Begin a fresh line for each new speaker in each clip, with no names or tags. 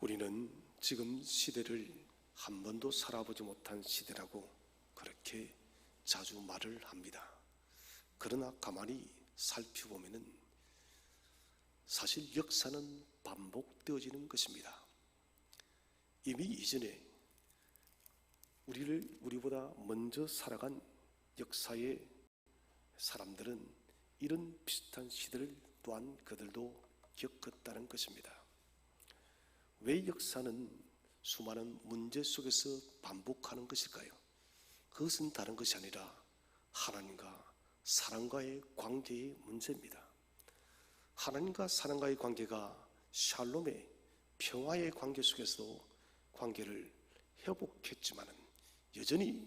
우리는 지금 시대를 한 번도 살아보지 못한 시대라고 그렇게 자주 말을 합니다. 그러나 가만히 살펴보면 사실 역사는 반복되어지는 것입니다. 이미 이전에 우리보다 먼저 살아간 역사의 사람들은 이런 비슷한 시대를 또한 그들도 겪었다는 것입니다. 왜 역사는 수많은 문제 속에서 반복하는 것일까요? 그것은 다른 것이 아니라 하나님과 사람과의 관계의 문제입니다. 하나님과 사람과의 관계가 샬롬의 평화의 관계 속에서도 관계를 회복했지만 여전히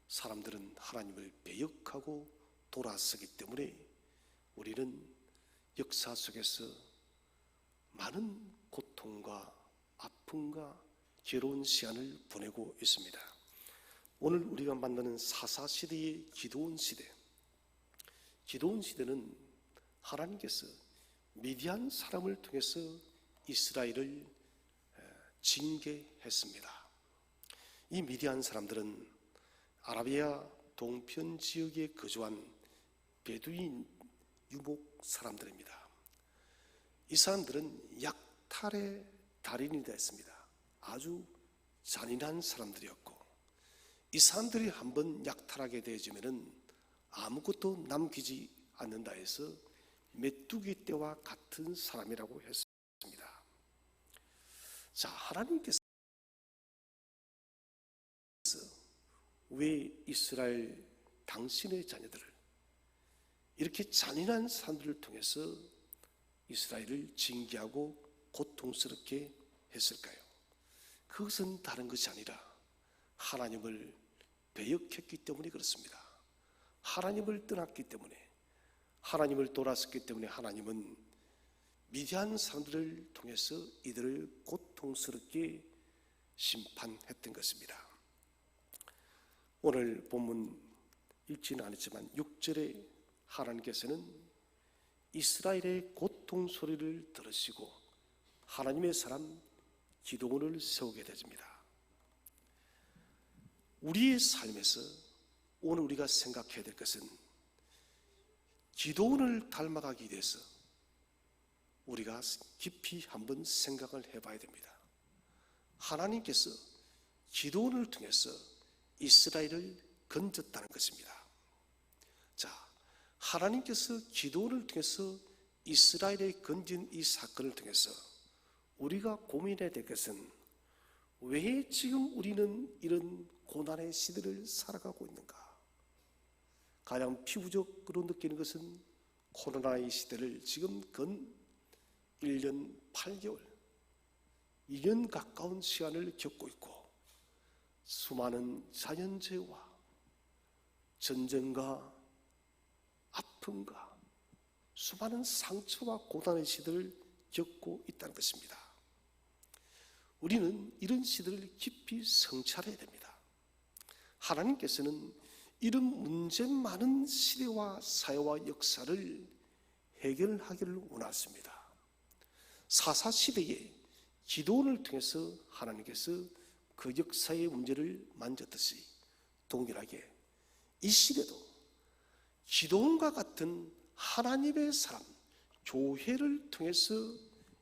사람들은 하나님을 배역하고 돌아서기 때문에 우리는 역사 속에서 많은 고통과 아픔과 괴로운 시간을 보내고 있습니다. 오늘 우리가 만나는 사사시대의 기드온 시대, 기드온 시대는 하나님께서 미디안 사람을 통해서 이스라엘을 징계했습니다. 이 미디안 사람들은 아라비아 동편 지역에 거주한 베두인 유목 사람들입니다. 이 사람들은 약탈의 달인이 됐습니다. 아주 잔인한 사람들이었고, 이 사람들이 한번 약탈하게 되어지면 아무것도 남기지 않는다 해서 메뚜기 떼와 같은 사람이라고 했습니다. 자, 하나님께서 왜 이스라엘 당신의 자녀들을 이렇게 잔인한 사람들을 통해서 이스라엘을 징계하고 고통스럽게 했을까요? 그것은 다른 것이 아니라 하나님을 배역했기 때문에 그렇습니다. 하나님을 떠났기 때문에, 하나님을 돌아섰기 때문에 하나님은 미디안 사람들을 통해서 이들을 고통스럽게 심판했던 것입니다. 오늘 본문 읽지는 않았지만 6절에 하나님께서는 이스라엘의 고통 소리를 들으시고 하나님의 사람 기드온을 세우게 되십니다. 우리의 삶에서 오늘 우리가 생각해야 될 것은 기드온을 닮아가기 위해서 우리가 깊이 한번 생각을 해봐야 됩니다. 하나님께서 기드온을 통해서 이스라엘을 건졌다는 것입니다. 자, 하나님께서 기드온을 통해서 이스라엘에 건진 이 사건을 통해서 우리가 고민해야 될 것은 왜 지금 우리는 이런 고난의 시대를 살아가고 있는가? 가장 피부적으로 느끼는 것은 코로나의 시대를 지금 근 1년 8개월, 2년 가까운 시간을 겪고 있고 수많은 자연재해와 전쟁과 아픔과 수많은 상처와 고난의 시대를 겪고 있다는 것입니다. 우리는 이런 시대를 깊이 성찰해야 됩니다. 하나님께서는 이런 문제 많은 시대와 사회와 역사를 해결하기를 원하십니다. 사사시대에 기드온을 통해서 하나님께서 그 역사의 문제를 만졌듯이 동일하게 이 시대도 기드온과 같은 하나님의 사람, 교회를 통해서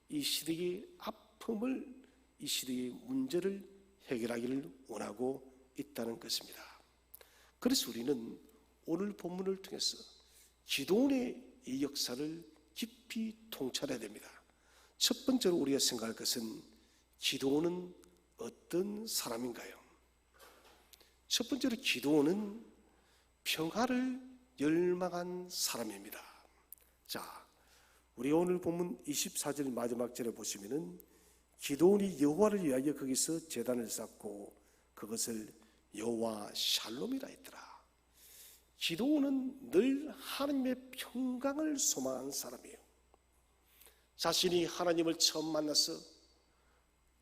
이 시대의 아픔을, 이 시대의 문제를 해결하기를 원하고 있다는 것입니다. 그래서 우리는 오늘 본문을 통해서 기드온의 이 역사를 깊이 통찰해야 됩니다. 첫 번째로 우리가 생각할 것은 기드온은 어떤 사람인가요? 첫 번째로 기드온은 평화를 열망한 사람입니다. 자, 우리 오늘 본문 24절 마지막 절에 보시면은 기드온이 여호와를 위하여 거기서 제단을 쌓고 그것을 여호와 샬롬이라 했더라. 기드온은 늘 하나님의 평강을 소망한 사람이에요. 자신이 하나님을 처음 만나서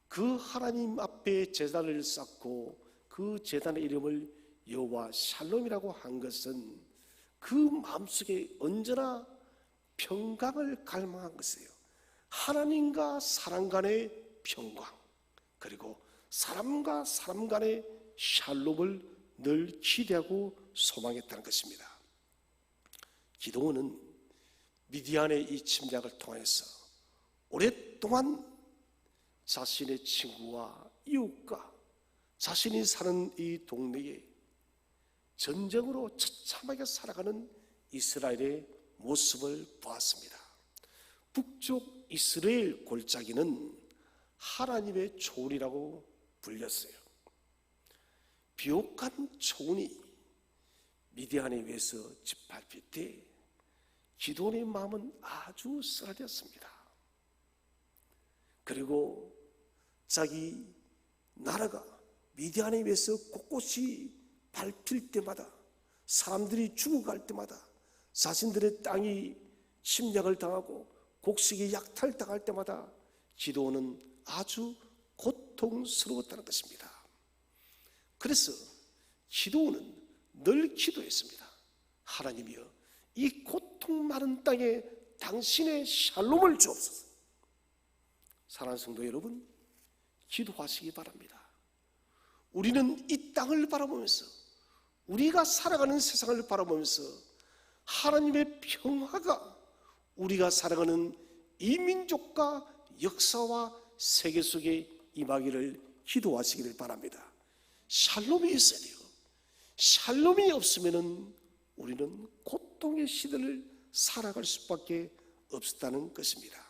그 하나님 앞에 제단을 쌓고 그 제단의 이름을 여호와 샬롬이라고 한 것은 그 마음속에 언제나 평강을 갈망한 것이에요. 하나님과 사람 간의 평강, 그리고 사람과 사람 간의 샬롬을 늘 기대하고 소망했다는 것입니다. 기드온은 미디안의 이 침략을 통해서 오랫동안 자신의 친구와 이웃과 자신이 사는 이 동네에 전쟁으로 처참하게 살아가는 이스라엘의 모습을 보았습니다. 북쪽 이스라엘 골짜기는 하나님의 초원이라고 불렸어요. 비옥한 초원이 미디안에 의해서 짓밟힐 때 기드온의 마음은 아주 쓰라렸습니다. 그리고 자기 나라가 미디안에 의해서 곳곳이 밟힐 때마다, 사람들이 죽어갈 때마다, 자신들의 땅이 침략을 당하고 곡식이 약탈당할 때마다 기드온은 아주 고통스러웠다는 것입니다. 그래서 기드온은 늘 기도했습니다. 하나님이여, 이 고통 많은 땅에 당신의 샬롬을 주옵소서. 사랑하는 성도 여러분, 기도하시기 바랍니다. 우리는 이 땅을 바라보면서, 우리가 살아가는 세상을 바라보면서 하나님의 평화가 우리가 살아가는 이 민족과 역사와 세계 속에 임하기를 기도하시기를 바랍니다. 샬롬이 있어야 돼요. 샬롬이 없으면 우리는 고통의 시대를 살아갈 수밖에 없었다는 것입니다.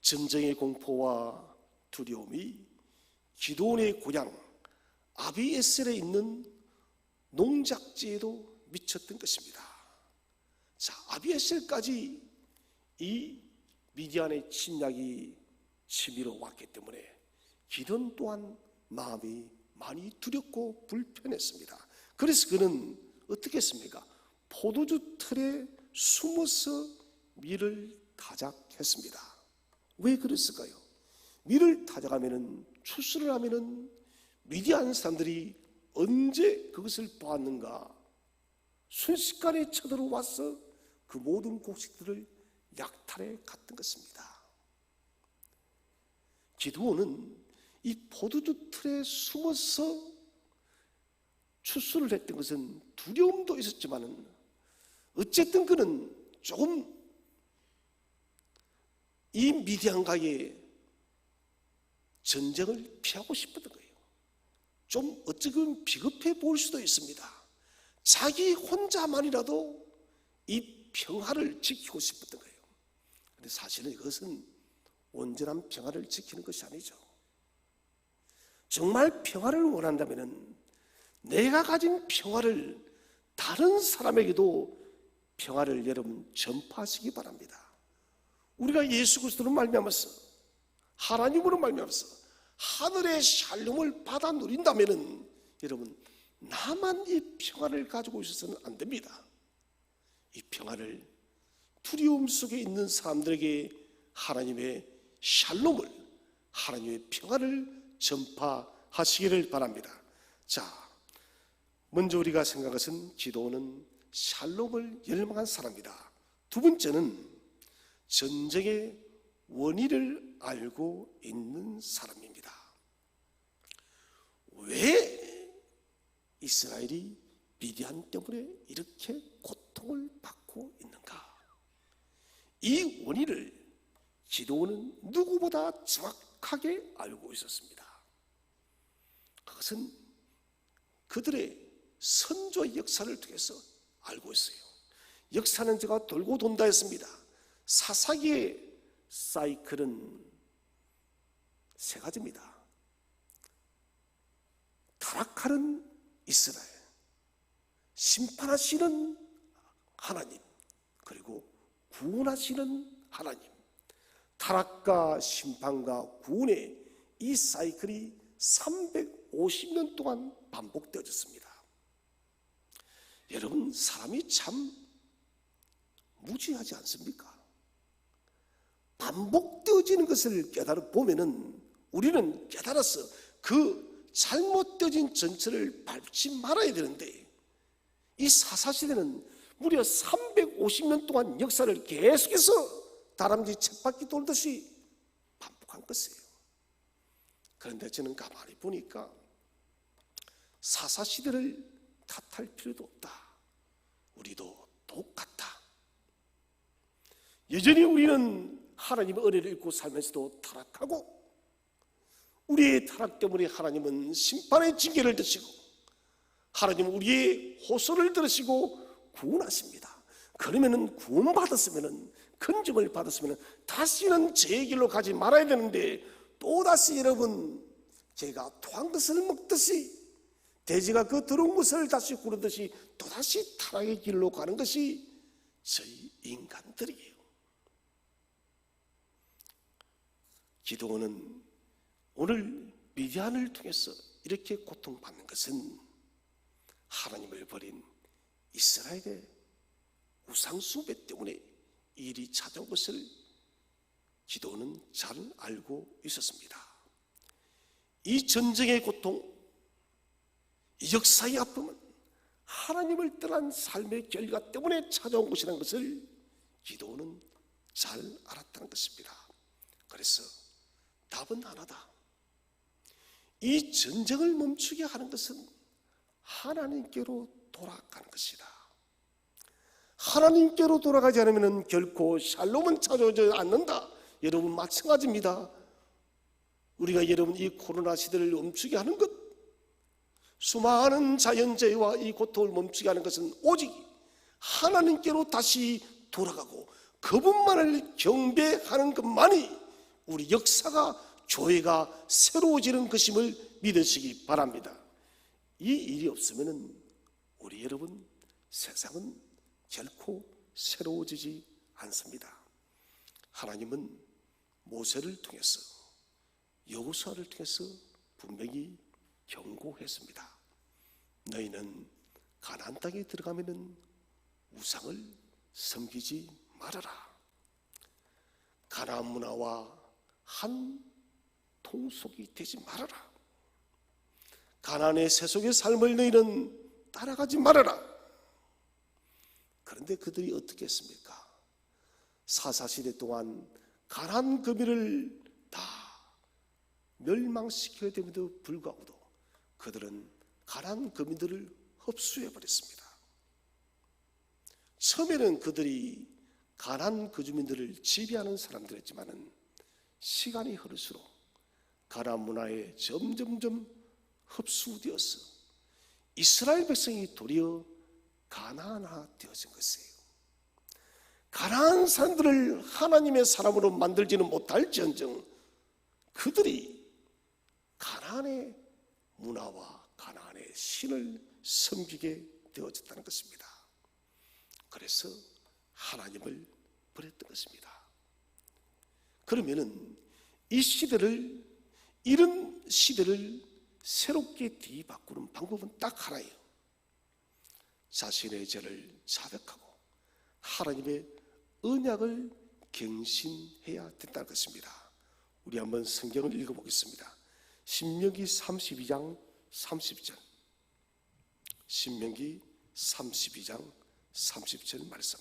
전쟁의 공포와 두려움이 기드온의 고향 아비에셀에 있는 농작지에도 미쳤던 것입니다. 자, 아비에셀까지 이 미디안의 침략이 치밀어 왔기 때문에 기드온 또한 마음이 많이 두렵고 불편했습니다. 그래서 그는 어떻게 했습니까? 포도주 틀에 숨어서 밀을 타작했습니다. 왜 그랬을까요? 밀을 타작하면은, 추수를 하면은 미디안 사람들이 언제 그것을 보았는가? 순식간에 쳐들어와서 그 모든 곡식들을 약탈해 갔던 것입니다. 기드온은 이 포도주 틀에 숨어서 추수를 했던 것은 두려움도 있었지만은 어쨌든 그는 조금 이 미디안과의 전쟁을 피하고 싶었던 거예요. 좀 어쩌면 비겁해 보일 수도 있습니다. 자기 혼자만이라도 이 평화를 지키고 싶었던 거예요. 그런데 사실은 이것은 온전한 평화를 지키는 것이 아니죠. 정말 평화를 원한다면 내가 가진 평화를 다른 사람에게도 평화를 여러분 전파하시기 바랍니다. 우리가 예수 그리스도로 말미암아서, 하나님으로 말미암아서 하늘의 샬롬을 받아 누린다면 여러분, 나만 이 평화를 가지고 있어서는 안 됩니다. 이 평화를 두려움 속에 있는 사람들에게 하나님의 샬롬을, 하나님의 평화를 전파하시기를 바랍니다. 자, 먼저 우리가 생각한 것은 기드온은 샬롬을 열망한 사람이다. 두 번째는 전쟁의 원인을 알고 있는 사람입니다. 왜 이스라엘이 미디안 때문에 이렇게 고통을 받고 있는가? 이 원인을 기드온은 누구보다 정확하게 알고 있었습니다. 그것은 그들의 선조 역사를 통해서 알고 있어요. 역사는 제가 돌고 돈다 했습니다. 사사기의 사이클은 세 가지입니다. 타락하는 이스라엘, 심판하시는 하나님, 그리고 구원하시는 하나님. 타락과 심판과 구원의 이 사이클이 350년 동안 반복되어졌습니다. 여러분, 사람이 참 무지하지 않습니까? 반복되어지는 것을 깨달아 보면은 우리는 깨달아서 그 잘못되어진 전철을 밟지 말아야 되는데, 이 사사시대는 무려 350년 동안 역사를 계속해서 다람쥐 쳇바퀴 돌듯이 반복한 것이에요. 그런데 저는 가만히 보니까 사사시대를 탓할 필요도 없다. 우리도 똑같다. 여전히 우리는 하나님의 은혜를 잊고 살면서도 타락하고, 우리의 타락 때문에 하나님은 심판의 징계를 드시고, 하나님은 우리의 호소를 들으시고 구원하십니다. 그러면은 구원받았으면은, 건짐을 받았으면은 다시는 제 길로 가지 말아야 되는데, 또다시 여러분, 제가 토한 것을 먹듯이, 돼지가 그 더러운 것을 다시 구르듯이 또다시 타락의 길로 가는 것이 저희 인간들이에요. 기도원은 오늘 미디안을 통해서 이렇게 고통받는 것은 하나님을 버린 이스라엘의 우상숭배 때문에 일이 찾아온 것을 기도원은 잘 알고 있었습니다. 이 전쟁의 고통, 이 역사의 아픔은 하나님을 떠난 삶의 결과 때문에 찾아온 것이라는 것을 기도원은 잘 알았다는 것입니다. 그래서 답은 하나다. 이 전쟁을 멈추게 하는 것은 하나님께로 돌아가는 것이다. 하나님께로 돌아가지 않으면 결코 샬롬은 찾아오지 않는다. 여러분 마찬가지입니다. 우리가 여러분 이 코로나 시대를 멈추게 하는 것, 수많은 자연재해와 이 고통을 멈추게 하는 것은 오직 하나님께로 다시 돌아가고 그분만을 경배하는 것만이 우리 역사가, 교회가 새로워지는 것임을 믿으시기 바랍니다. 이 일이 없으면 우리 여러분 세상은 결코 새로워지지 않습니다. 하나님은 모세를 통해서, 여호수아를 통해서 분명히 경고했습니다. 너희는 가나안 땅에 들어가면은 우상을 섬기지 말아라. 가나안 문화와 한 통속이 되지 말아라. 가나안의 세속의 삶을 너희는 따라가지 말아라. 그런데 그들이 어떻게 했습니까? 사사시대 동안 가나안 거민을 다 멸망시켜야 됨에도 불구하고도 그들은 가나안 거민들을 흡수해버렸습니다. 처음에는 그들이 가나안 거주민들을 지배하는 사람들이었지만은 시간이 흐를수록 가나안 문화에 점점점 흡수되어서 이스라엘 백성이 도리어 가나안화 되어진 것이에요. 가나안 사람들을 하나님의 사람으로 만들지는 못할지언정 그들이 가나안의 문화와 가나안의 신을 섬기게 되어졌다는 것입니다. 그래서 하나님을 버렸던 것입니다. 그러면은 이 시대를, 이런 시대를 새롭게 뒤바꾸는 방법은 딱 하나예요. 자신의 죄를 자백하고 하나님의 언약을 갱신해야 된다는 것입니다. 우리 한번 성경을 읽어보겠습니다. 신명기 32장 30절. 신명기 32장 30절 말씀.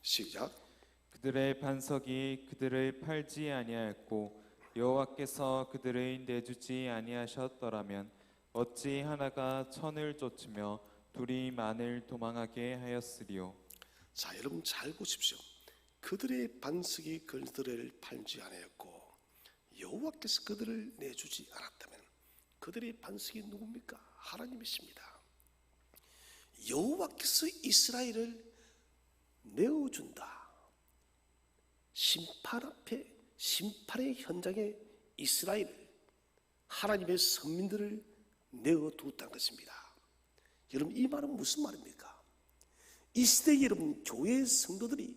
시작.
그들의 반석이 그들을 팔지 아니하였고 여호와께서 그들을 내주지 아니하셨더라면 어찌 하나가 천을 쫓으며 둘이 만을 도망하게 하였으리요.
자, 여러분 잘 보십시오. 그들의 반석이 그들을 팔지 아니하였고 여호와께서 그들을 내주지 않았다면 그들의 반석이 누굽니까? 하나님이십니다. 여호와께서 이스라엘을 내어준다. 심판 앞에, 심판의 현장에 이스라엘, 하나님의 선민들을 내어두었다는 것입니다. 여러분 이 말은 무슨 말입니까? 이 시대에 여러분 교회의 성도들이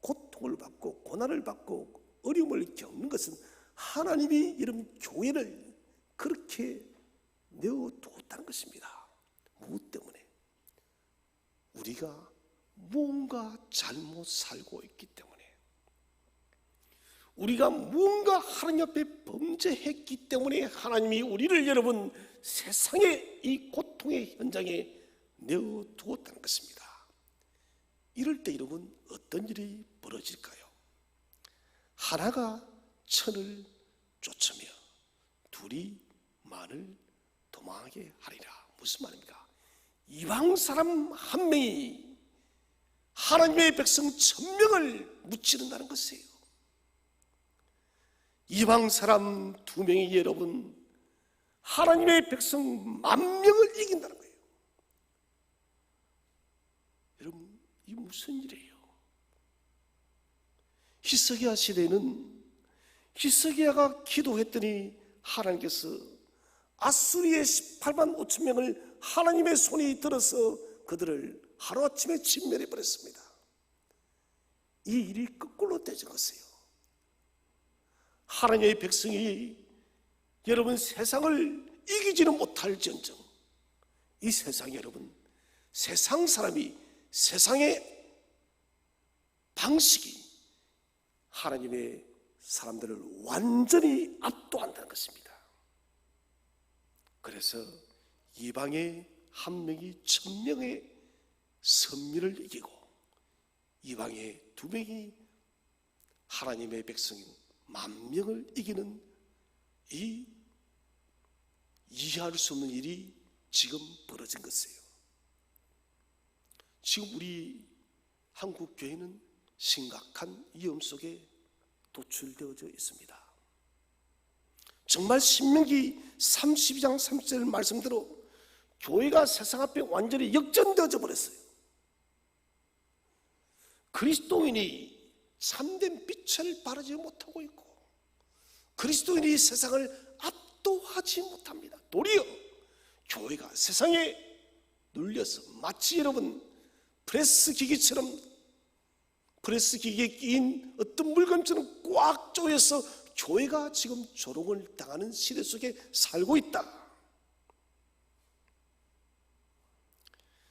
고통을 받고 고난을 받고 어려움을 겪는 것은 하나님이 여러분 교회를 그렇게 내어두었다는 것입니다. 무엇 때문에? 우리가 무언가 잘못 살고 있기 때문에, 우리가 무언가 하나님 앞에 범죄했기 때문에 하나님이 우리를 여러분 세상의 이 고통의 현장에 내어두었다는 것입니다. 이럴 때 여러분 어떤 일이 벌어질까요? 하나가 천을 쫓으며 둘이 만을 도망하게 하리라. 무슨 말입니까? 이방 사람 한 명이 하나님의 백성 1000명을 무찌른다는 것이에요. 이방 사람 2명이 여러분 하나님의 백성 10,000명을 이긴다는 거예요. 여러분, 이 무슨 일이에요? 히스기야 시대는 히스기야가 기도했더니 하나님께서 아수리의 18만 5천 명을 하나님의 손이 들어서 그들을 하루아침에 진멸해 버렸습니다. 이 일이 거꾸로 되진 것이에요. 하나님의 백성이 여러분 세상을 이기지는 못할지언정 이 세상에 여러분 세상 사람이 세상의 방식이 하나님의 사람들을 완전히 압도한다는 것입니다. 그래서 이방의 한 명이 1000명의 선민을 이기고 이방의 2명이 하나님의 백성 10,000명을 이기는 이 이해할 수 없는 일이 지금 벌어진 것이에요. 지금 우리 한국 교회는 심각한 위험 속에 도출되어져 있습니다. 정말 신명기 32장 30절 말씀대로 교회가 세상 앞에 완전히 역전되어져 버렸어요. 그리스도인이 참된 빛을 바라지 못하고 있고 그리스도인이 세상을 압도하지 못합니다. 도리어 교회가 세상에 눌려서 마치 여러분 프레스 기기처럼 프레스 기기에 끼인 어떤 물건처럼 꽉 조여서 교회가 지금 조롱을 당하는 시대 속에 살고 있다.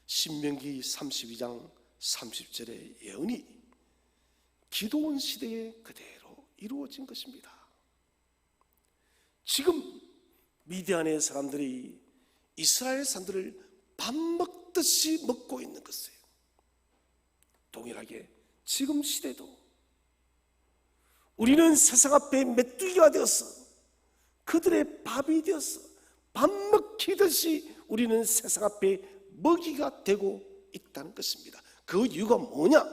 신명기 32장 30절의 예언이 기도원 시대에 그대로 이루어진 것입니다. 지금 미디안의 사람들이 이스라엘 사람들을 밥 먹듯이 먹고 있는 것이에요. 동일하게 지금 시대도 우리는 세상 앞에 메뚜기가 되어서 그들의 밥이 되어서 밥 먹히듯이 우리는 세상 앞에 먹이가 되고 있다는 것입니다. 그 이유가 뭐냐?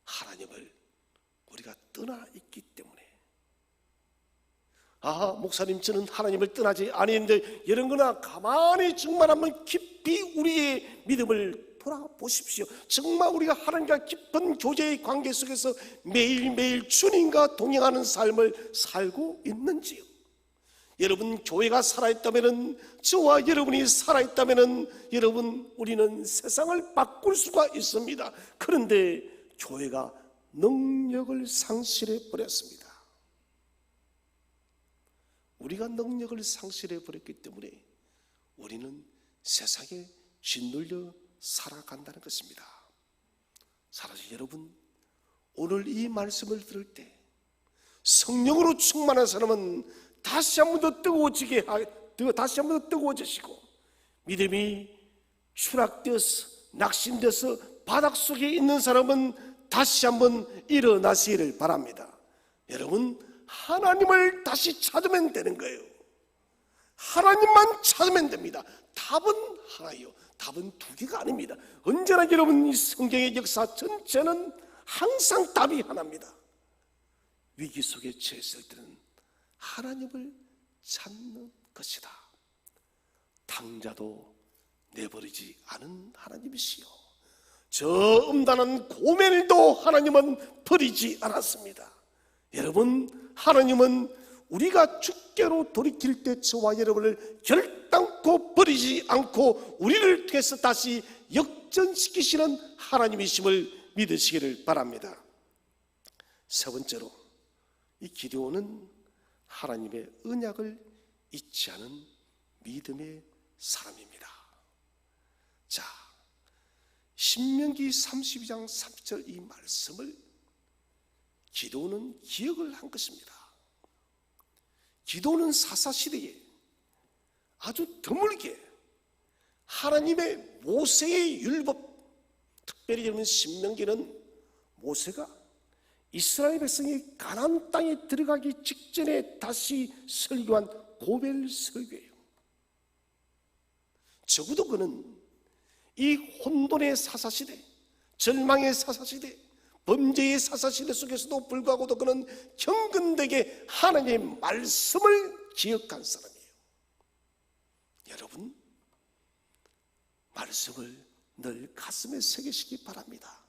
하나님을 우리가 떠나 있기 때문에. 아, 목사님 저는 하나님을 떠나지 아니했는데 이런 거나 가만히 정말 한번 깊이 우리의 믿음을 돌아보십시오. 정말 우리가 하나님과 깊은 교제의 관계 속에서 매일매일 주님과 동행하는 삶을 살고 있는지요? 여러분 교회가 살아있다면 저와 여러분이 살아있다면 여러분 우리는 세상을 바꿀 수가 있습니다. 그런데 교회가 능력을 상실해 버렸습니다. 우리가 능력을 상실해 버렸기 때문에 우리는 세상에 짓눌려 살아간다는 것입니다. 사실 여러분 오늘 이 말씀을 들을 때 성령으로 충만한 사람은 다시 한 번 더 다시 한 번 더 뜨거워지시고 믿음이 추락되어서 낙심돼서 바닥 속에 있는 사람은 다시 한 번 일어나시기를 바랍니다. 여러분 하나님을 다시 찾으면 되는 거예요. 하나님만 찾으면 됩니다. 답은 하나요. 답은 2개가 아닙니다. 언제나 여러분 이 성경의 역사 전체는 항상 답이 하나입니다. 위기 속에 처했을 때는 하나님을 찾는 것이다. 당자도 내버리지 않은 하나님이시요 저 음란한 고멜도 하나님은 버리지 않았습니다. 여러분 하나님은 우리가 주께로 돌이킬 때 저와 여러분을 결단코 버리지 않고 우리를 통해서 다시 역전시키시는 하나님이심을 믿으시기를 바랍니다. 세 번째로 이 기드온은 하나님의 언약을 잊지 않은 믿음의 사람입니다. 자, 신명기 32장 30절 이 말씀을 기드온은 기억을 한 것입니다. 기도는 사사시대에 아주 드물게 하나님의 모세의 율법, 특별히 여러분 신명기는 모세가 이스라엘 백성이 가나안 땅에 들어가기 직전에 다시 설교한 고벨 설교예요. 적어도 그는 이 혼돈의 사사시대, 절망의 사사시대, 범죄의 사사시대 속에서도 불구하고도 그는 경건되게 하나님의 말씀을 기억한 사람이에요. 여러분, 말씀을 늘 가슴에 새기시기 바랍니다.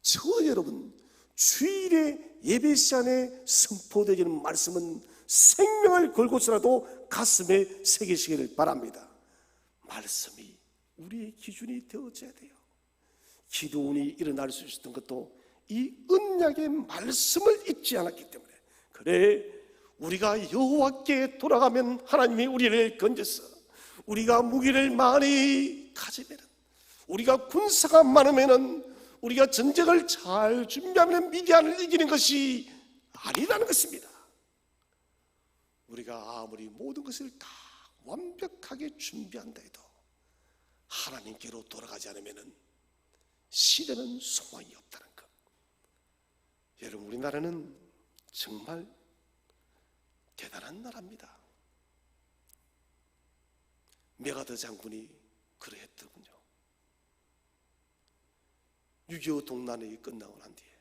저와 여러분, 주일에 예배 시간에 선포되는 말씀은 생명을 걸고서라도 가슴에 새기시기를 바랍니다. 말씀이 우리의 기준이 되어져야 돼요. 기도원이 일어날 수 있었던 것도 이 언약의 말씀을 잊지 않았기 때문에, 그래 우리가 여호와께 돌아가면 하나님이 우리를 건져서, 우리가 무기를 많이 가지면, 우리가 군사가 많으면, 우리가 전쟁을 잘 준비하면 미디안을 이기는 것이 아니라는 것입니다. 우리가 아무리 모든 것을 다 완벽하게 준비한다 해도 하나님께로 돌아가지 않으면 시대는 소망이 없다는 것. 여러분, 우리나라는 정말 대단한 나라입니다. 메가더 장군이 그러했더군요. 6.25 동란이 끝나고 난 뒤에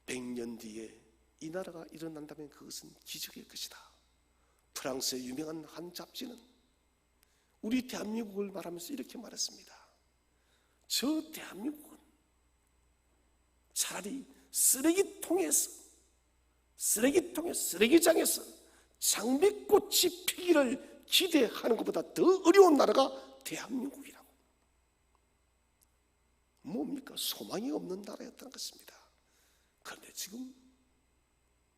100년 뒤에 이 나라가 일어난다면 그것은 기적일 것이다. 프랑스의 유명한 한 잡지는 우리 대한민국을 말하면서 이렇게 말했습니다. 저 대한민국은 차라리 쓰레기장에서 장미꽃이 피기를 기대하는 것보다 더 어려운 나라가 대한민국이라고. 뭡니까? 소망이 없는 나라였다는 것입니다. 그런데 지금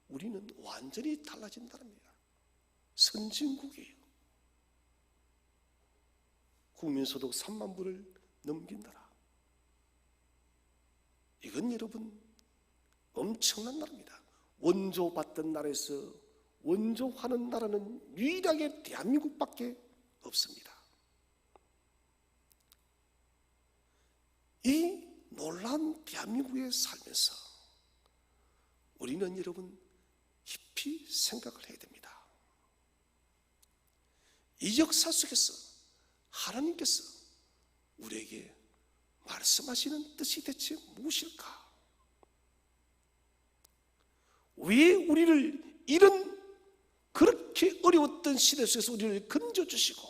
우리는 완전히 달라진 나라입니다. 선진국이에요. 국민소득 3만 불을 넘긴 나라. 이건 여러분 엄청난 나라입니다. 원조받던 나라에서 원조하는 나라는 유일하게 대한민국밖에 없습니다. 이 놀라운 대한민국에 살면서 우리는 여러분 깊이 생각을 해야 됩니다. 이 역사 속에서 하나님께서 우리에게 말씀하시는 뜻이 대체 무엇일까? 왜 우리를 이런 그렇게 어려웠던 시대 속에서 우리를 건져주시고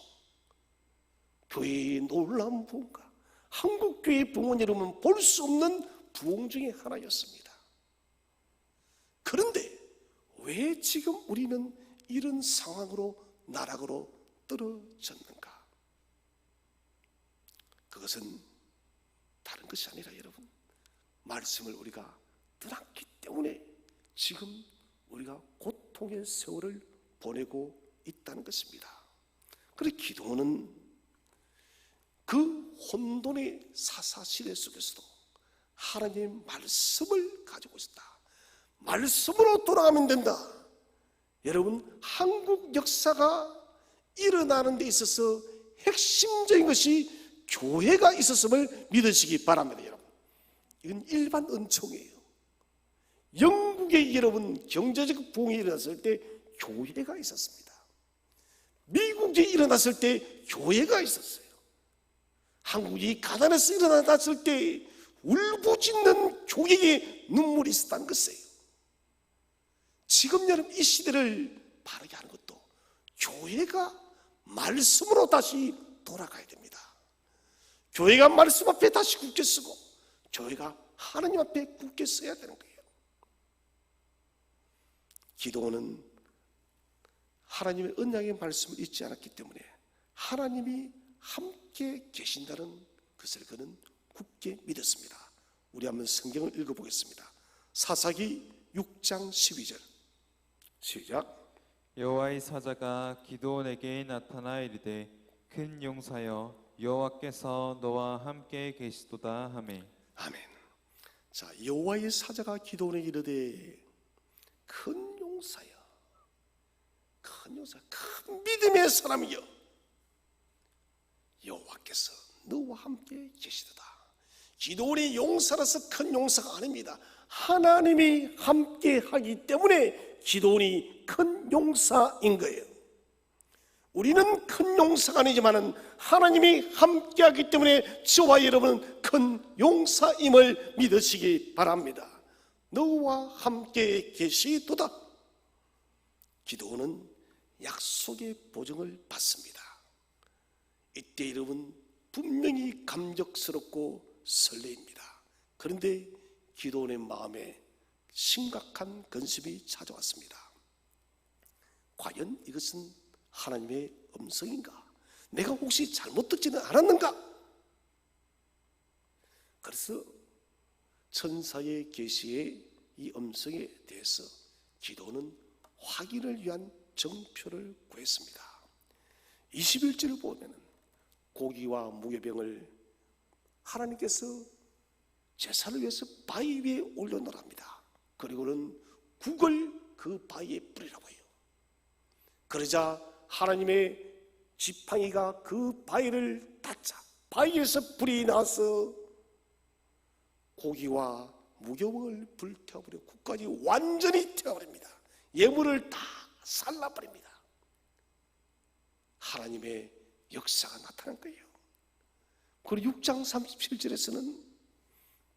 교회의 놀라운 부흥과 한국교회의 부흥은 여러분 볼 수 없는 부흥 중에 하나였습니다. 그런데 왜 지금 우리는 이런 상황으로 나락으로 떨어졌는가? 그것은 다른 것이 아니라 여러분 말씀을 우리가 떠났기 때문에 지금 우리가 고통의 세월을 보내고 있다는 것입니다. 그래서 기도는 그 혼돈의 사사시대 속에서도 하나님의 말씀을 가지고 있었다. 말씀으로 돌아가면 된다. 여러분, 한국 역사가 일어나는 데 있어서 핵심적인 것이 교회가 있었음을 믿으시기 바랍니다. 여러분, 이건 일반 은총이에요. 영국의 여러분 경제적 부흥이 일어났을 때 교회가 있었습니다. 미국이 일어났을 때 교회가 있었어요. 한국이 가난해서 일어났을 때 울부짖는 교회의 눈물이 있었다는 것이에요. 지금 여러분 이 시대를 바르게 하는 것도 교회가 말씀으로 다시 돌아가야 됩니다. 교회가 말씀 앞에 다시 굳게 서고 교회가 하나님 앞에 굳게 서야 되는 거예요. 기도는 하나님의 언약의 말씀을 잊지 않았기 때문에 하나님이 함께 계신다는 것을 그는 굳게 믿었습니다. 우리 한번 성경을 읽어보겠습니다. 사사기 6장 12절 시작.
여호와의 사자가 기드온에게 나타나 이르되 큰 용사여 여호와께서 너와 함께 계시도다 하매.
아멘. 자, 여호와의 사자가 기드온에게 이르되 큰 용사여, 큰 용사, 큰 믿음의 사람이여, 여호와께서 너와 함께 계시도다. 기드온이 용사라서 큰 용사가 아닙니다. 하나님이 함께 하기 때문에 기드온이 큰 용사인 거예요. 우리는 큰 용사가 아니지만 하나님이 함께하기 때문에 저와 여러분은 큰 용사임을 믿으시기 바랍니다. 너와 함께 계시도다. 기도는 약속의 보증을 받습니다. 이때 여러분 분명히 감격스럽고 설레입니다. 그런데 기도원의 마음에 심각한 근심이 찾아왔습니다. 과연 이것은 하나님의 음성인가? 내가 혹시 잘못 듣지는 않았는가? 그래서 천사의 계시의 이 음성에 대해서 기도는 확인을 위한 정표를 구했습니다. 21절을 보면 고기와 무교병을 하나님께서 제사를 위해서 바위 위에 올려놓으랍니다. 그리고는 국을 그 바위에 뿌리라고 해요. 그러자 하나님의 지팡이가 그 바위를 닫자 바위에서 불이 나서 고기와 무교병을 불태워버려 국까지 완전히 태워버립니다. 예물을 다 살라버립니다. 하나님의 역사가 나타난 거예요. 그리고 6장 37절에서는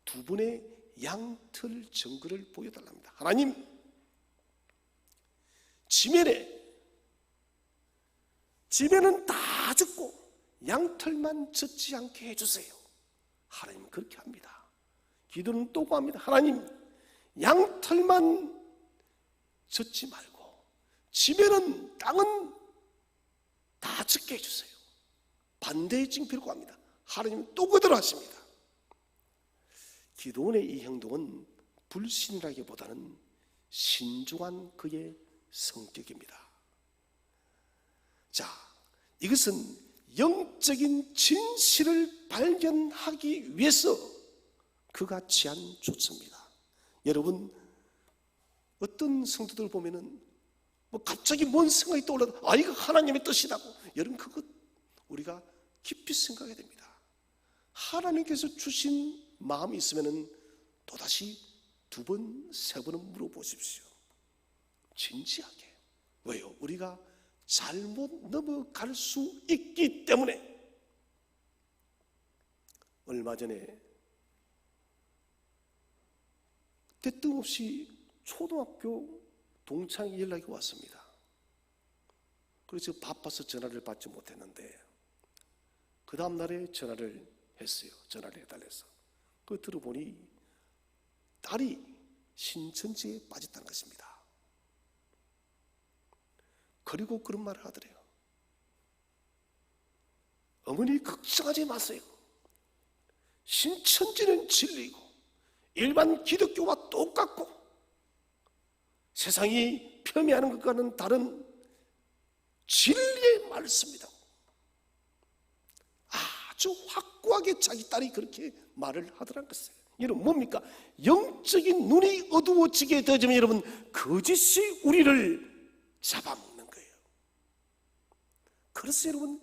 두 분의 양털 증거를 보여달랍니다. 하나님, 지면은 다 젖고 양털만 젖지 않게 해주세요. 하나님은 그렇게 합니다. 기도는 또 구합니다. 하나님, 양털만 젖지 말고 지면은 땅은 다 젖게 해주세요. 반대의 징표를 구합니다. 하나님은 또 그대로 하십니다. 기도원의 이 행동은 불신이라기보다는 신중한 그의 성격입니다. 자, 이것은 영적인 진실을 발견하기 위해서 그가 취한 조처입니다. 여러분, 어떤 성도들 보면은 갑자기 뭔 생각이 떠올라도 이거 하나님의 뜻이라고. 여러분, 그것 우리가 깊이 생각해야 됩니다. 하나님께서 주신 마음이 있으면은 또다시 두 번, 세 번은 물어보십시오. 진지하게. 왜요? 우리가 잘못 넘어갈 수 있기 때문에. 얼마 전에 뜬금없이 초등학교 동창이 연락이 왔습니다. 그래서 바빠서 전화를 받지 못했는데 그 다음 날에 전화를 했어요. 전화를 해달래서. 그거 들어보니 딸이 신천지에 빠졌다는 것입니다. 그리고 그런 말을 하더래요. 어머니 걱정하지 마세요. 신천지는 진리고 일반 기독교와 똑같고 세상이 폄훼하는 것과는 다른 진리의 말씀이다. 아주 확고하게 자기 딸이 그렇게 말을 하더란 것이에요. 여러분, 뭡니까? 영적인 눈이 어두워지게 되어지면 여러분, 거짓이 우리를 잡아먹는 거예요. 그래서 여러분,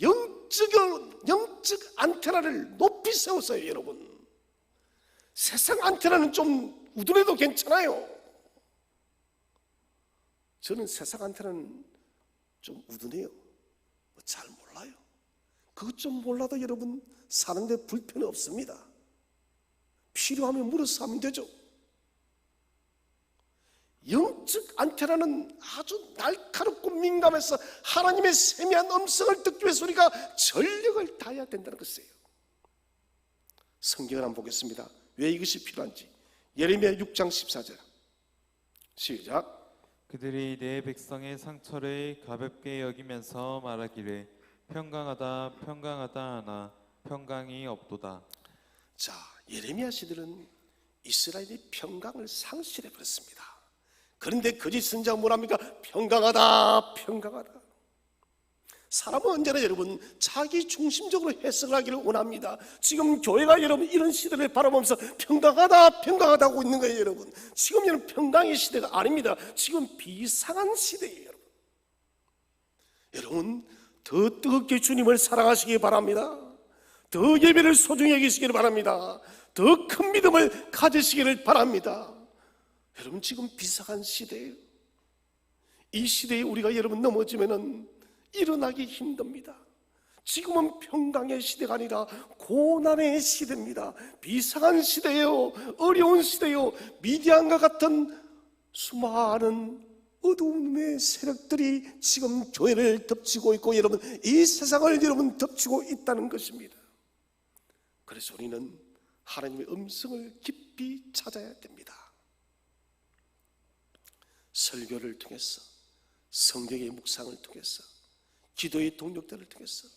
영적 안테나를 높이 세우세요. 여러분, 세상 안테나는 좀 우둔해도 괜찮아요. 저는 세상 안테나는 좀 우둔해요. 잘 몰라요. 그것 좀 몰라도 여러분 사는데 불편이 없습니다. 필요하면 물어서 하면 되죠. 영적 안테나는 아주 날카롭고 민감해서 하나님의 세미한 음성을 듣기 위해서 우리가 전력을 다해야 된다는 것이에요. 성경을 한번 보겠습니다. 왜 이것이 필요한지. 예레미야 6장 14절 시작.
그들이 내 백성의 상처를 가볍게 여기면서 말하기를 평강하다 평강하다 하나 평강이 없도다.
자, 예레미야 시대는 이스라엘이 평강을 상실해 버렸습니다. 그런데 거짓 선지자가 뭐랍니까? 평강하다 평강하다. 사람은 언제나 여러분 자기 중심적으로 해석을 하기를 원합니다. 지금 교회가 여러분 이런 시대를 바라보면서 평강하다 평강하다 하고 있는 거예요. 여러분, 지금 여러분 평강의 시대가 아닙니다. 지금 비상한 시대예요. 여러분, 더 뜨겁게 주님을 사랑하시기 바랍니다. 더 예배를 소중히 여기시기를 바랍니다. 더 큰 믿음을 가지시기를 바랍니다. 여러분, 지금 비상한 시대예요. 이 시대에 우리가 여러분 넘어지면은 일어나기 힘듭니다. 지금은 평강의 시대가 아니라 고난의 시대입니다. 비상한 시대예요. 어려운 시대예요. 미디안과 같은 수많은 어두움의 세력들이 지금 교회를 덮치고 있고, 여러분, 이 세상을 여러분 덮치고 있다는 것입니다. 그래서 우리는 하나님의 음성을 깊이 찾아야 됩니다. 설교를 통해서, 성경의 묵상을 통해서, 기도의 동력들을 통해서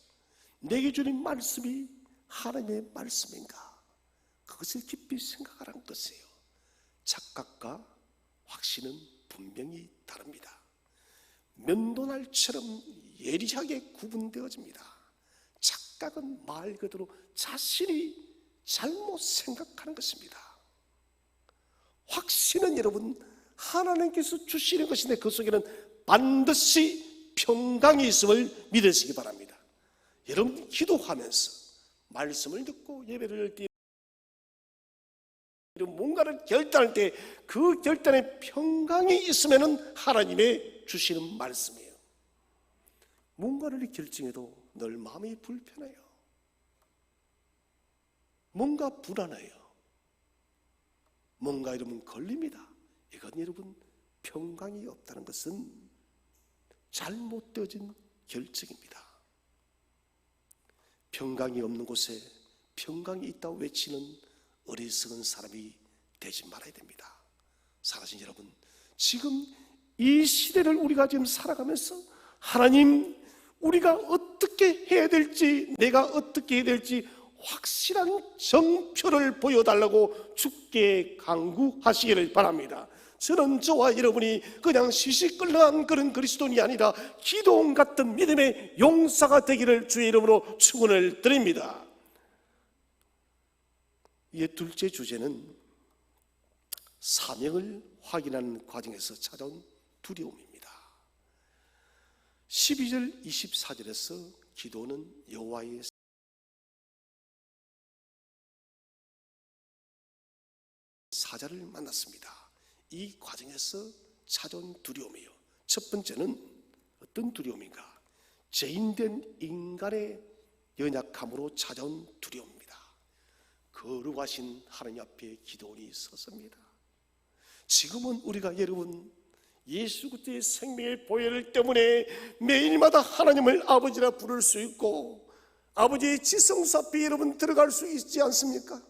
내게 주는 말씀이 하나님의 말씀인가, 그것을 깊이 생각하라는 것이에요. 착각과 확신은 분명히 다릅니다. 면도날처럼 예리하게 구분되어집니다. 착각은 말 그대로 자신이 잘못 생각하는 것입니다. 확신은 여러분 하나님께서 주시는 것인데, 그 속에는 반드시 평강이 있음을 믿으시기 바랍니다. 여러분 기도하면서 말씀을 듣고 예배를 할 때, 뭔가를 결단할 때 그 결단에 평강이 있으면 하나님의 주시는 말씀이에요. 뭔가를 결정해도 늘 마음이 불편해요. 뭔가 불안해요. 뭔가 이러면 걸립니다. 이건 여러분 평강이 없다는 것은 잘못되어진 결정입니다. 평강이 없는 곳에 평강이 있다고 외치는 어리석은 사람이 되지 말아야 됩니다. 사랑하신 여러분, 지금 이 시대를 우리가 지금 살아가면서 하나님, 우리가 어떻게 해야 될지, 내가 어떻게 해야 될지 확실한 정표를 보여달라고 주께 간구하시기를 바랍니다. 저는 저와 여러분이 그냥 시시끌렁한 그런 그리스도인이 아니라 기도원 같은 믿음의 용사가 되기를 주의 이름으로 축원을 드립니다. 이제 둘째 주제는 사명을 확인하는 과정에서 찾아온 두려움입니다. 12절 24절에서 기도는 여호와의 사자를 만났습니다. 이 과정에서 찾아온 두려움이요, 첫 번째는 어떤 두려움인가? 죄인된 인간의 연약함으로 찾아온 두려움입니다. 거룩하신 하나님 앞에 기도원이 섰습니다. 지금은 우리가 여러분 예수 그리스도의 생명의 보혈 때문에 매일마다 하나님을 아버지라 부를 수 있고, 아버지의 지성소 앞에 여러분 들어갈 수 있지 않습니까?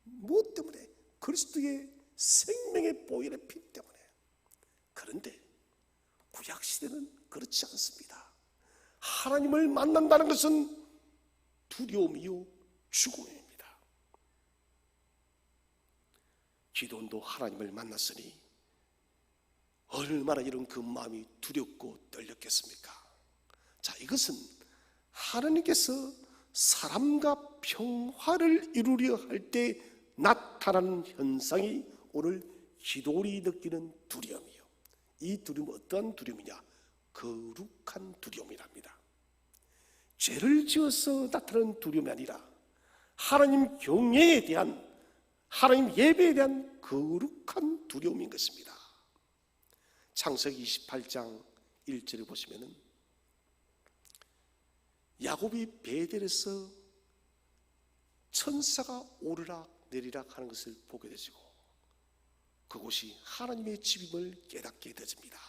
무엇 때문에? 그리스도의 생명의 보혈의 피 때문에. 그런데 구약시대는 그렇지 않습니다. 하나님을 만난다는 것은 두려움이요 죽음입니다. 기도원도 하나님을 만났으니 얼마나 이런 그 마음이 두렵고 떨렸겠습니까? 자, 이것은 하나님께서 사람과 평화를 이루려 할 때 나타나는 현상이 오늘 기도원이 느끼는 두려움이요, 이 두려움은 어떠한 두려움이냐? 거룩한 두려움이랍니다. 죄를 지어서 나타나는 두려움이 아니라 하나님 경외에 대한, 하나님 예배에 대한 거룩한 두려움인 것입니다. 창세기 28장 1절에 보시면은 야곱이 베델에서 천사가 오르락 내리락 하는 것을 보게 되시고, 그곳이 하나님의 집임을 깨닫게 되집니다.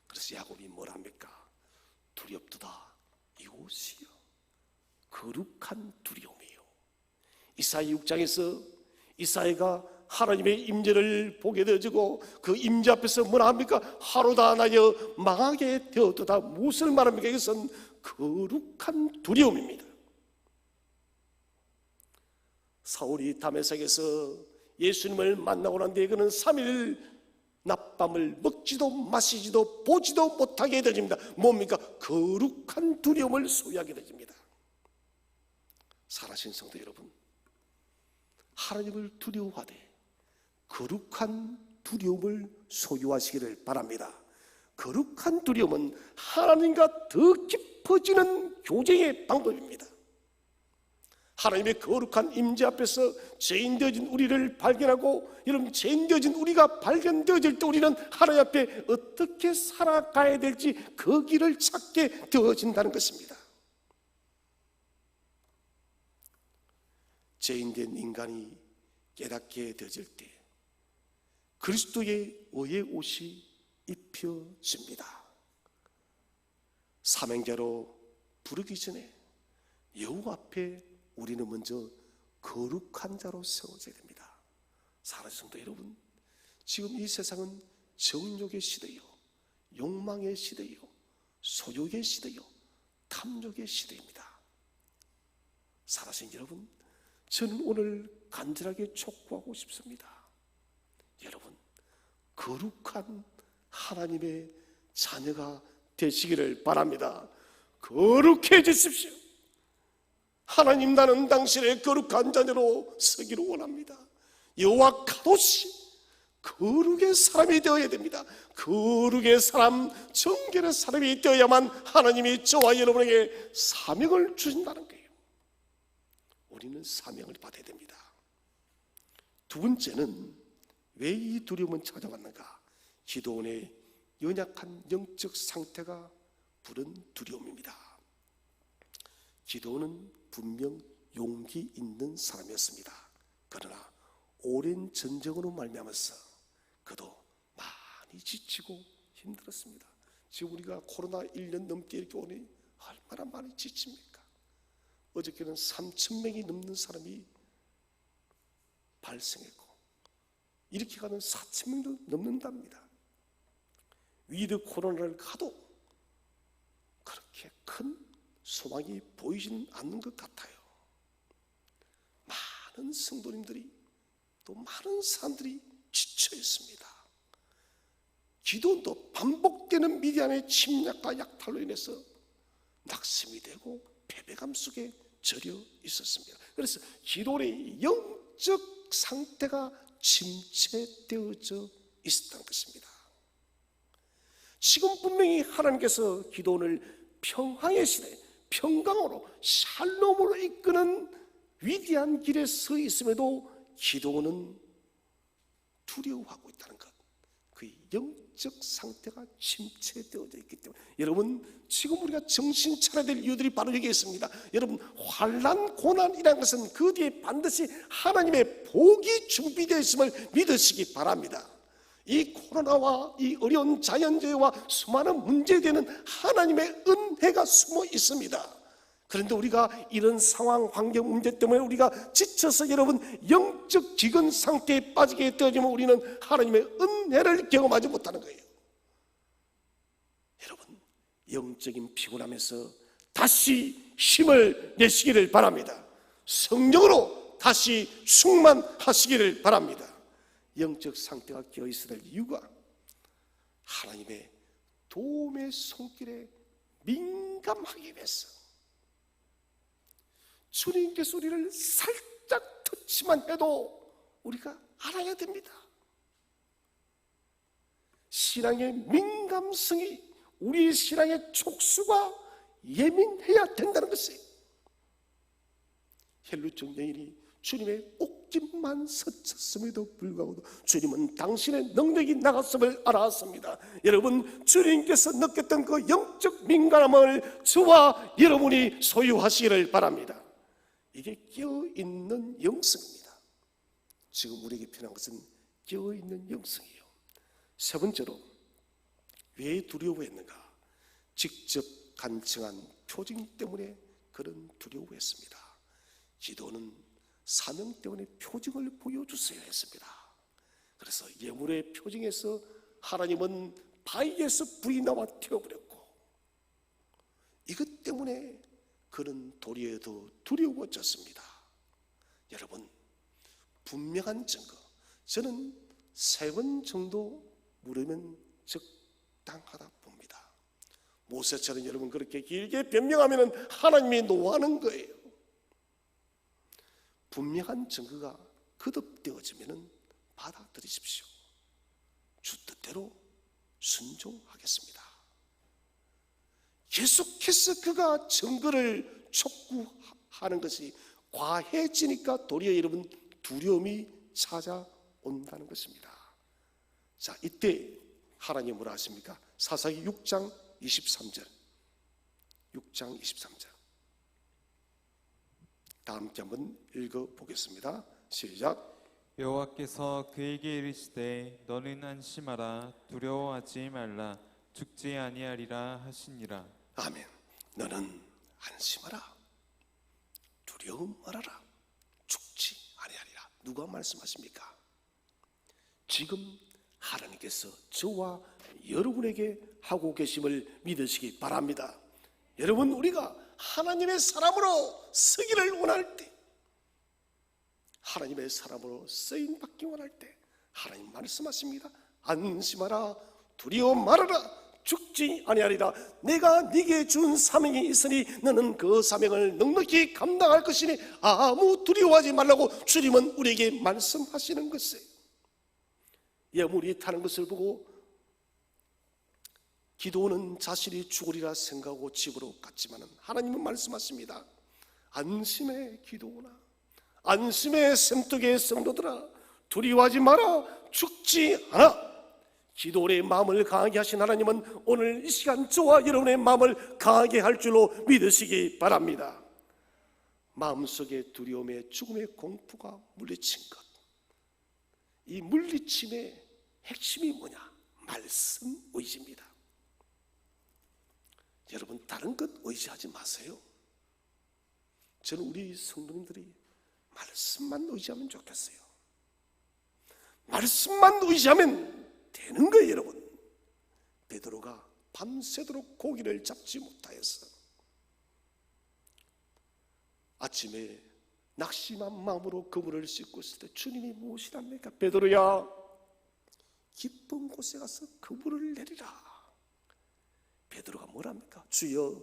그래서 야곱이 뭐라 합니까? 두렵도다, 이곳이요 거룩한 두려움이요. 이사야 6장에서 이사야가 하나님의 임재를 보게 되어지고, 그 임재 앞에서 뭐라 합니까? 하루다 나여 망하게 되어도다. 무엇을 말합니까? 이것은 거룩한 두려움입니다. 사울이 다메섹에서 예수님을 만나고 난 뒤에 그는 3일 낮밤을 먹지도 마시지도 보지도 못하게 되집니다. 뭡니까? 거룩한 두려움을 소유하게 되집니다. 사랑하신 성도 여러분, 하나님을 두려워하되 거룩한 두려움을 소유하시기를 바랍니다. 거룩한 두려움은 하나님과 더 깊어지는 교제의 방법입니다. 하나님의 거룩한 임재 앞에서 죄인 되어진 우리를 발견하고, 여러분, 죄인 되어진 우리가 발견되어질 때 우리는 하나님 앞에 어떻게 살아가야 될지 그 길을 찾게 되어진다는 것입니다. 죄인 된 인간이 깨닫게 되어질 때 그리스도의 의의 옷이 입혀집니다. 사명자로 부르기 전에 여호와 앞에 우리는 먼저 거룩한 자로 세워져야 됩니다. 사랑하는 성도 여러분, 지금 이 세상은 정욕의 시대요, 욕망의 시대요, 소욕의 시대요, 탐욕의 시대입니다. 사랑하는 여러분, 저는 오늘 간절하게 촉구하고 싶습니다. 여러분, 거룩한 하나님의 자녀가 되시기를 바랍니다. 거룩해지십시오. 하나님, 나는 당신의 거룩한 자녀로 서기를 원합니다. 여호와 카도시, 거룩의 사람이 되어야 됩니다. 거룩의 사람, 정결의 사람이 되어야만 하나님이 저와 여러분에게 사명을 주신다는 거예요. 우리는 사명을 받아야 됩니다. 두 번째는 왜 이 두려움은 찾아왔는가? 기도원의 연약한 영적 상태가 부른 두려움입니다. 기도원은 분명 용기 있는 사람이었습니다. 그러나 오랜 전쟁으로 말미암아서 그도 많이 지치고 힘들었습니다. 지금 우리가 코로나 1년 넘게 이렇게 오니 얼마나 많이 지칩니까? 어저께는 3,000명이 넘는 사람이 발생했고, 이렇게 가면 4,000명도 넘는답니다. 위드 코로나를 가도 그렇게 큰 소망이 보이지는 않는 것 같아요. 많은 성도님들이, 또 많은 사람들이 지쳐 있습니다. 기도원도 반복되는 미디안의 침략과 약탈로 인해서 낙심이 되고 패배감 속에 절여 있었습니다. 그래서 기도원의 영적 상태가 침체되어져 있었다는 것입니다. 지금 분명히 하나님께서 기도원을 평화의 시대, 평강으로, 샬롬으로 이끄는 위대한 길에 서 있음에도 기도원은 두려워하고 있다는 것, 그 영적 상태가 침체되어져 있기 때문에, 여러분, 지금 우리가 정신 차려야 될 이유들이 바로 여기에 있습니다. 여러분, 환난, 고난이라는 것은 그 뒤에 반드시 하나님의 복이 준비되어 있음을 믿으시기 바랍니다. 이 코로나와 이 어려운 자연재해와 수많은 문제되는 하나님의 은혜가 숨어 있습니다. 그런데 우리가 이런 상황, 환경 문제 때문에 우리가 지쳐서 여러분 영적 기근 상태에 빠지게 되어지면 우리는 하나님의 은혜를 경험하지 못하는 거예요. 여러분, 영적인 피곤함에서 다시 힘을 내시기를 바랍니다. 성령으로 다시 충만하시기를 바랍니다. 영적 상태가 깨어있어야 될 이유가 하나님의 도움의 손길에 민감하기 위해서, 주님께서 우리를 살짝 터치만 해도 우리가 알아야 됩니다. 신앙의 민감성이, 우리 신앙의 촉수가 예민해야 된다는 것이에요. 헬루종 여인이 주님의 옷깃만 스쳤음에도 불구하고 주님은 당신의 능력이 나갔음을 알았습니다. 여러분, 주님께서 느꼈던 그 영적 민감함을 저와 여러분이 소유하시기를 바랍니다. 이게 깨어있는 영성입니다. 지금 우리에게 필요한 것은 깨어있는 영성이에요. 세 번째로 왜 두려워했는가? 직접 간증한 표징 때문에 그런 두려워했습니다. 기도는 사명 때문에 표징을 보여주셔야 했습니다. 그래서 예물의 표징에서 하나님은 바위에서 불이 나와 태워버렸고, 이것 때문에 그는 도리에도 두려워졌습니다. 여러분, 분명한 증거, 저는 3번 정도 물으면 적당하다 봅니다. 모세처럼 여러분 그렇게 길게 변명하면 하나님이 노하는 거예요. 분명한 증거가 거듭되어지면 받아들이십시오. 주 뜻대로 순종하겠습니다. 계속해서 그가 증거를 촉구하는 것이 과해지니까 도리어 여러분 두려움이 찾아온다는 것입니다. 자, 이때 하나님 뭐라 하십니까? 사사기 6장 23절. 6장 23절. 다 함께 한번 읽어보겠습니다. 시작.
여호와께서 그에게 이르시되 너는 안심하라 두려워하지 말라 죽지 아니하리라 하시니라.
아멘. 너는 안심하라 두려움 말아라 죽지 아니하리라. 누가 말씀하십니까? 지금 하나님께서 저와 여러분에게 하고 계심을 믿으시기 바랍니다. 여러분, 우리가 하나님의 사람으로 서기를 원할 때, 하나님의 사람으로 쓰임받기 원할 때 하나님 말씀하십니다. 안심하라 두려워 말아라 죽지 아니하리라. 내가 네게 준 사명이 있으니 너는 그 사명을 넉넉히 감당할 것이니 아무 두려워하지 말라고 주님은 우리에게 말씀하시는 것이에요. 예물이 타는 것을 보고 기도는 자신이 죽으리라 생각하고 집으로 갔지만 하나님은 말씀하십니다. 안심의 기도나 안심의 sem떡의 성도들아 두려워하지 마라 죽지 않아. 기도의 마음을 강하게 하신 하나님은 오늘 이 시간 저와 여러분의 마음을 강하게 할 줄로 믿으시기 바랍니다. 마음속에 두려움의 죽음의 공포가 물리친 것, 이 물리침의 핵심이 뭐냐? 말씀 의지입니다. 여러분, 다른 것 의지하지 마세요. 저는 우리 성도님들이 말씀만 의지하면 좋겠어요. 말씀만 의지하면 되는 거예요. 여러분, 베드로가 밤새도록 고기를 잡지 못하였어. 아침에 낙심한 마음으로 그물을 씻고 있을 때 주님이 무엇이랍니까? 베드로야, 깊은 곳에 가서 그물을 내리라. 베드로가 뭐랍니까? 주여,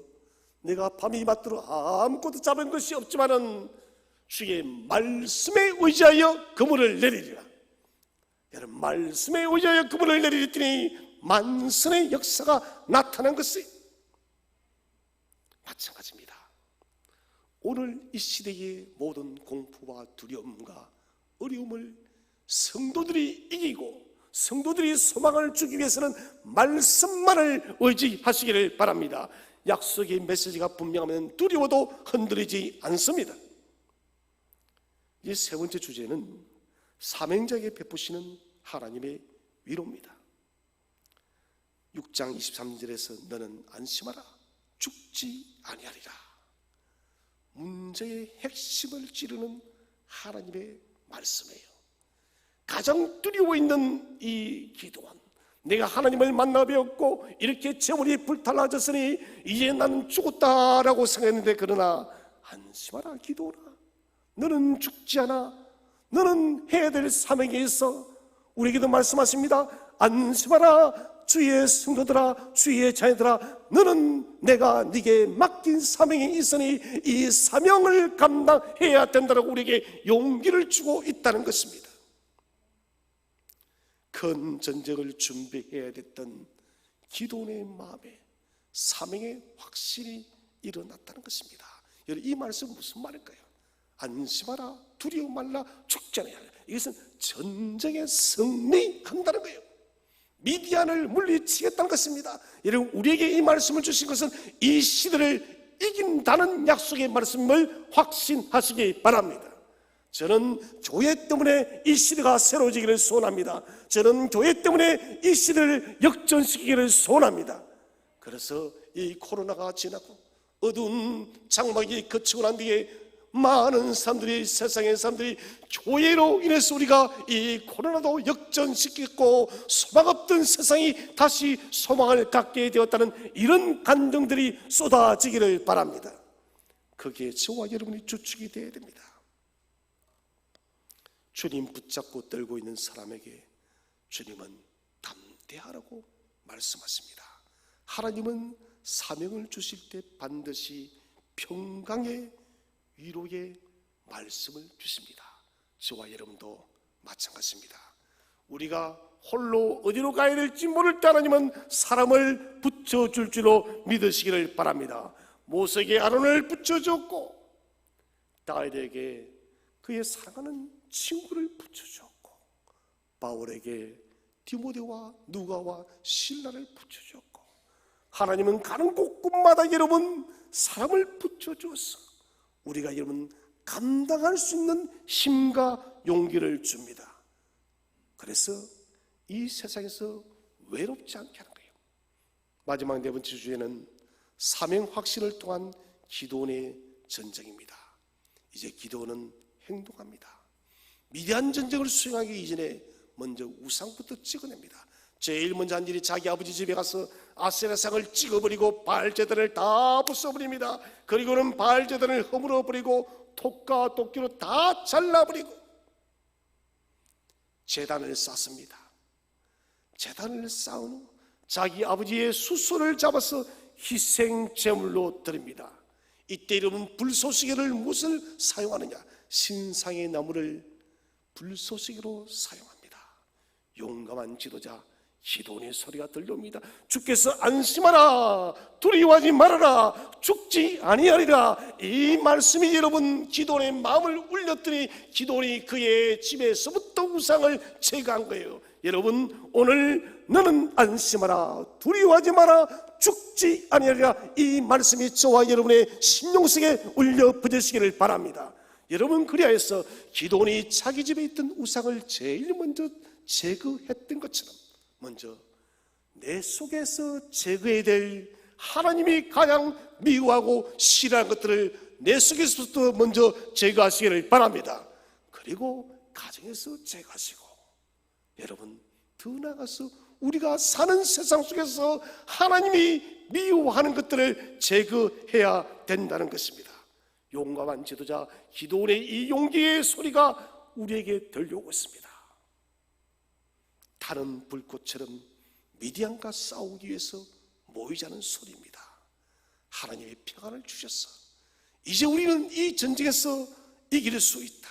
내가 밤이 맞도록 아무것도 잡은 것이 없지만은 주의 말씀에 의지하여 그물을 내리리라. 여러분, 말씀에 의지하여 그물을 내리랬더니 만선의 역사가 나타난 것이 마찬가지입니다. 오늘 이 시대의 모든 공포와 두려움과 어려움을 성도들이 이기고 성도들이 소망을 주기 위해서는 말씀만을 의지하시기를 바랍니다. 약속의 메시지가 분명하면 두려워도 흔들리지 않습니다. 이 세 번째 주제는 사명자에게 베푸시는 하나님의 위로입니다. 6장 23절에서 너는 안심하라 죽지 아니하리라. 문제의 핵심을 찌르는 하나님의 말씀이에요. 가장 두려워 있는 이 기도원, 내가 하나님을 만나 배웠고 이렇게 재물이 불탈라졌으니 이제 나는 죽었다라고 생각했는데, 그러나 안심하라 기도하라. 너는 죽지 않아. 너는 해야 될 사명에 있어. 우리에게도 말씀하십니다. 안심하라 주의 성도들아, 주의 자녀들아, 너는 내가 네게 맡긴 사명이 있으니 이 사명을 감당해야 된다고 우리에게 용기를 주고 있다는 것입니다. 큰 전쟁을 준비해야 됐던 기도원의 마음에 사명의 확신이 일어났다는 것입니다. 여러분, 이 말씀은 무슨 말일까요? 안심하라 두려워 말라 죽지 않아야 한다. 이것은 전쟁에 승리한다는 거예요. 미디안을 물리치겠다는 것입니다. 여러분, 우리에게 이 말씀을 주신 것은 이 시대를 이긴다는 약속의 말씀을 확신하시기 바랍니다. 저는 교회 때문에 이 시대가 새로워지기를 소원합니다. 저는 교회 때문에 이 시대를 역전시키기를 소원합니다. 그래서 이 코로나가 지나고 어두운 장막이 그치고 난 뒤에 많은 사람들이, 세상의 사람들이 교회로 인해서 우리가 이 코로나도 역전시켰고 소망 없던 세상이 다시 소망을 갖게 되었다는 이런 감정들이 쏟아지기를 바랍니다. 거기에 저와 여러분이 주축이 되어야 됩니다. 주님 붙잡고 떨고 있는 사람에게 주님은 담대하라고 말씀하십니다. 하나님은 사명을 주실 때 반드시 평강의 위로의 말씀을 주십니다. 저와 여러분도 마찬가지입니다. 우리가 홀로 어디로 가야 될지 모를 때 하나님은 사람을 붙여줄 줄로 믿으시기를 바랍니다. 모세에게 아론을 붙여줬고 다윗에게 그의 사랑하는 친구를 붙여주었고, 바울에게 디모데와 누가와 실라를 붙여주었고, 하나님은 가는 곳곳마다 여러분 사람을 붙여주어서 우리가 여러분 감당할 수 있는 힘과 용기를 줍니다. 그래서 이 세상에서 외롭지 않게 하는 거예요. 마지막 네 번째 주제는 사명 확신을 통한 기도원의 전쟁입니다. 이제 기도원은 행동합니다. 미디안 전쟁을 수행하기 이전에 먼저 우상부터 찍어냅니다. 제일 먼저 한 일이 자기 아버지 집에 가서 아세라상을 찍어버리고 바알제단을 다 부숴버립니다. 그리고는 바알제단을 허물어버리고 톱과 도끼로 다 잘라버리고 제단을 쌓습니다. 제단을 쌓은 후 자기 아버지의 수소를 잡아서 희생 제물로 드립니다. 이때 여러분 불쏘시개를 무엇을 사용하느냐? 신상의 나무를 불쏘시개로 사용합니다. 용감한 지도자 기도원의 소리가 들려옵니다. 주께서 안심하라, 두려워하지 말아라, 죽지 아니하리라. 이 말씀이 여러분 기도원의 마음을 울렸더니 기도원이 그의 집에서부터 우상을 제거한 거예요. 여러분 오늘 너는 안심하라, 두려워하지 마라, 죽지 아니하리라. 이 말씀이 저와 여러분의 심령속에 울려 퍼지시기를 바랍니다. 여러분 그리하여서 기도원이 자기 집에 있던 우상을 제일 먼저 제거했던 것처럼 먼저 내 속에서 제거해야 될 하나님이 가장 미워하고 싫어하는 것들을 내 속에서부터 먼저 제거하시기를 바랍니다. 그리고 가정에서 제거하시고 여러분 더 나아가서 우리가 사는 세상 속에서 하나님이 미워하는 것들을 제거해야 된다는 것입니다. 용감한 지도자 기도원의 이 용기의 소리가 우리에게 들려오고 있습니다. 타는 불꽃처럼 미디안과 싸우기 위해서 모이자는 소리입니다. 하나님의 평안을 주셔서 이제 우리는 이 전쟁에서 이길 수 있다.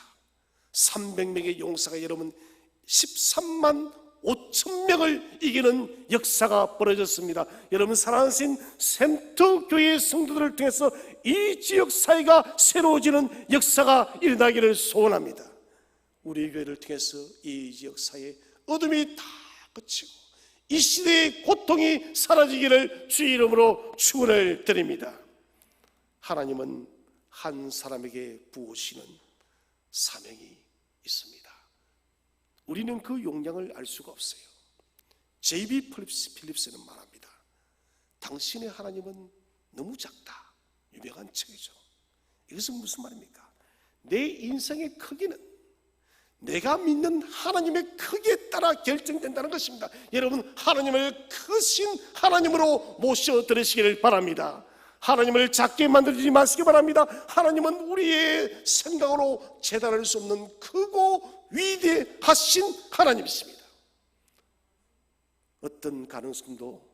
300명의 용사가 여러분 13만 5천 명을 이기는 역사가 벌어졌습니다. 여러분 사랑하신 센터교회의 성도들을 통해서 이 지역 사회가 새로워지는 역사가 일어나기를 소원합니다. 우리 교회를 통해서 이 지역 사회에 어둠이 다 그치고 이 시대의 고통이 사라지기를 주의 이름으로 축원을 드립니다. 하나님은 한 사람에게 부으시는 사명이 있습니다. 우리는 그 용량을 알 수가 없어요. J.B. 필립스는 말합니다. 당신의 하나님은 너무 작다. 유명한 책이죠. 이것은 무슨 말입니까? 내 인생의 크기는 내가 믿는 하나님의 크기에 따라 결정된다는 것입니다. 여러분 하나님을 크신 하나님으로 모셔드리시기를 바랍니다. 하나님을 작게 만들지 마시기 바랍니다. 하나님은 우리의 생각으로 재단할 수 없는 크고 위대하신 하나님이십니다. 어떤 가능성도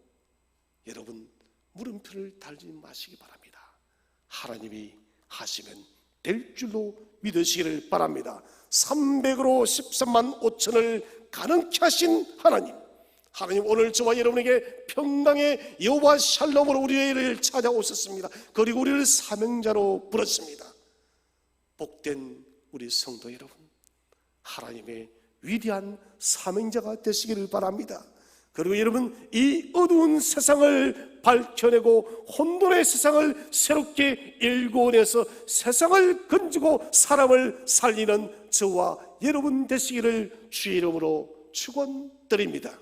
여러분 물음표를 달지 마시기 바랍니다. 하나님이 하시면 될 줄로 믿으시기를 바랍니다. 300으로 13만 5천을 가능케 하신 하나님, 하나님 오늘 저와 여러분에게 평강의 여호와 샬롬으로 우리를 찾아오셨습니다. 그리고 우리를 사명자로 부르십니다. 복된 우리 성도 여러분, 하나님의 위대한 사명자가 되시기를 바랍니다. 그리고 여러분 이 어두운 세상을 밝혀내고 혼돈의 세상을 새롭게 일궈내서 세상을 건지고 사람을 살리는 저와 여러분 되시기를 주의 이름으로 축원드립니다.